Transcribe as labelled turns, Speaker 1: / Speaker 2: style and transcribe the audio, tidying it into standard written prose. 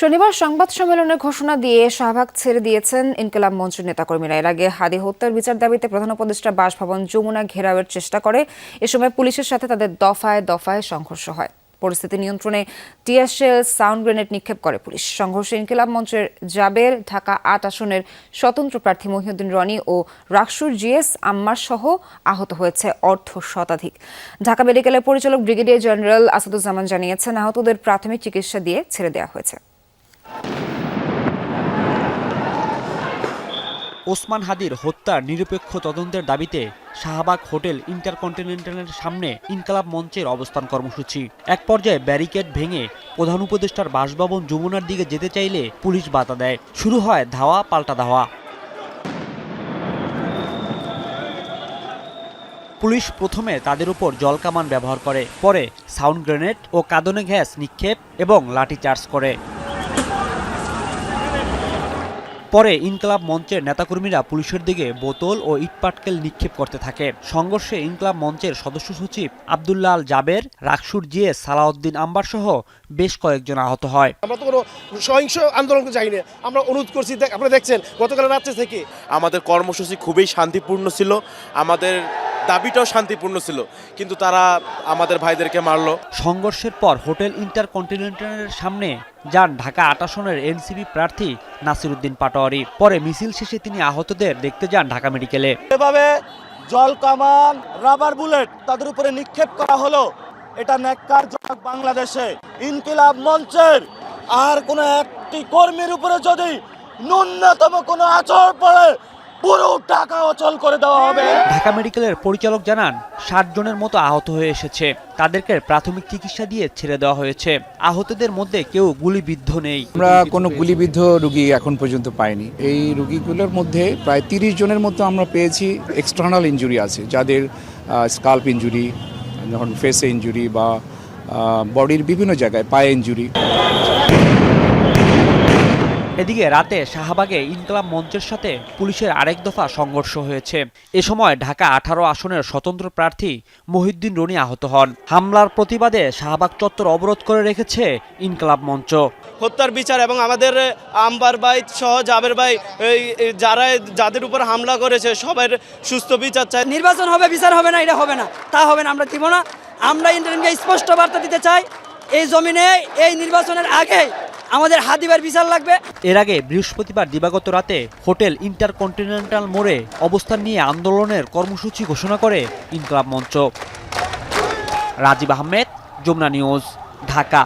Speaker 1: শনিবার সংবাদ সম্মেলনে ঘোষণা দিয়ে শাহবাগ ছেড়ে দিয়েছেন ইনকিলাব মঞ্চের নেতাকর্মীরা। এর আগে হাদি হত্যার বিচার দাবিতে প্রধান উপদেষ্টা বাসভবন যমুনা ঘেরাওয়ের চেষ্টা করে। এ সময় পুলিশের সাথে তাদের দফায় দফায় সংঘর্ষ হয়। পরিস্থিতি নিয়ন্ত্রণে টিয়ার শেল, সাউন্ড গ্রেনেড নিক্ষেপ করে পুলিশ। সংঘর্ষে ইনকিলাব মঞ্চের জাবের, ঢাকা ৮ আসনের স্বতন্ত্র প্রার্থী মহিউদ্দিন রনি ও রাকসুর জিএস আম্মার সহ আহত হয়েছে অর্ধ শতাধিক। ঢাকা মেডিকেলের পরিচালক ব্রিগেডিয়ার জেনারেল আসাদুজ্জামান জানিয়েছেন, আহতদের প্রাথমিক চিকিৎসা দিয়ে ছেড়ে দেওয়া হয়েছে।
Speaker 2: ওসমান হাদির হত্যার নিরপেক্ষ তদন্তের দাবিতে শাহবাগ হোটেল ইন্টারকন্টিনেন্টালের সামনে ইনকিলাব মঞ্চের অবস্থান কর্মসূচি। এক পর্যায়ে ব্যারিকেড ভেঙে প্রধান উপদেষ্টার বাসভবন যমুনার দিকে যেতে চাইলে পুলিশ বাধা দেয়। শুরু হয় ধাওয়া পাল্টা ধাওয়া। পুলিশ প্রথমে তাদের উপর জলকামান ব্যবহার করে, পরে সাউন্ড গ্রেনেড ও কাঁদনে গ্যাস নিক্ষেপ এবং লাঠিচার্জ করে। পরে ইনকিলাব মঞ্চের নেতাকর্মীরা পুলিশের দিকে বোতল ও ইটপাটকেল নিক্ষেপ করতে থাকে। সংঘর্ষে ইনকিলাব মঞ্চের সদস্য সচিব আব্দুল্লাহ আল জাবের, রাকসুর জিএস সালাউদ্দিন আম্বার সহ বেশ কয়েকজন আহত হয়।
Speaker 3: আমরা তো কোনো সহিংস আন্দোলন যাইনি, আমরা অনুরোধ করছি। আপনারা দেখছেন গতকাল রাত্রে থেকে
Speaker 4: আমাদের কর্মসূচি খুবই শান্তিপূর্ণ ছিল, আমাদের দাবিটাও শান্তিপূর্ণ ছিল, কিন্তু তারা আমাদের ভাইদেরকে মারলো।
Speaker 2: সংঘর্ষের পর হোটেল ইন্টারকন্টিনেন্টালের সামনে যান ঢাকা ৮ আসনের এনসিপি প্রার্থী নাসিরউদ্দিন পাটোয়ারি। পরে মিছিল শেষে তিনি আহতদের দেখতে যান ঢাকা মেডিকেলে।
Speaker 5: এভাবে জল কামান, রাবার বুলেট তাদের উপরে নিক্ষেপ করা হলো, এটা ন্যাক্কারজনক। বাংলাদেশে ইনকিলাব মঞ্চের আর কোনো একটি কর্মীর উপরে যদি ন্যূনতম কোনো আচরণ পড়ে, পুরো ঢাকা অচল করে দেওয়া হবে।
Speaker 2: ঢাকা মেডিকেলের পরিচালক জানান, ৬০ জনের মতো আহত হয়ে এসেছে। তাদেরকে প্রাথমিক চিকিৎসা দিয়ে ছেড়ে দেওয়া হয়েছে। আহতদের মধ্যে কেউ গুলিবিদ্ধ নেই।
Speaker 6: আমরা কোনো গুলিবিদ্ধ রোগী এখন পর্যন্ত পাইনি। এই রোগীগুলোর মধ্যে প্রায় ৩০ জনের মতো আমরা পেয়েছি এক্সটার্নাল ইনজুরি আছে, যাদের স্কাল্প ইনজুরি, যখন ফেসে ইনজুরি বা বডির বিভিন্ন জায়গায় পায়ে ইনজুরি।
Speaker 2: এদিকে রাতে শাহবাগে ইনকিলাব মঞ্চের সাথে পুলিশের আরেক দফা সংঘর্ষ হয়েছে। এ সময় ঢাকা ১৮ আসনের স্বতন্ত্র প্রার্থী মহিউদ্দিন রনি আহত হন। হামলার প্রতিবাদে শাহবাগ চত্বর অবরোধ করে রেখেছে ইনকিলাব মঞ্চ।
Speaker 7: হত্যার বিচার এবং আমাদের আম্বার ভাই সহ জাবের ভাই যাদের উপর হামলা করেছে সবার সুস্থ বিচার চাই।
Speaker 8: নির্বাচন হবে, বিচার হবে না, এটা হবে না, তা হবে না, আমরা দিব না। আমরা ইন্টারনেটকে স্পষ্ট বার্তা দিতে চাই, এই জমিনে এই নির্বাচনের আগে আমাদের হাদিবার বিচার লাগবে।
Speaker 2: এর আগে বৃহস্পতিবার দিবাগত রাতে হোটেল ইন্টারকন্টিনেন্টাল মোড়ে অবস্থান নিয়ে আন্দোলনের কর্মসূচি ঘোষণা করে ইনকিলাব মঞ্চ। রাজীব আহমেদ, যমুনা নিউজ, ঢাকা।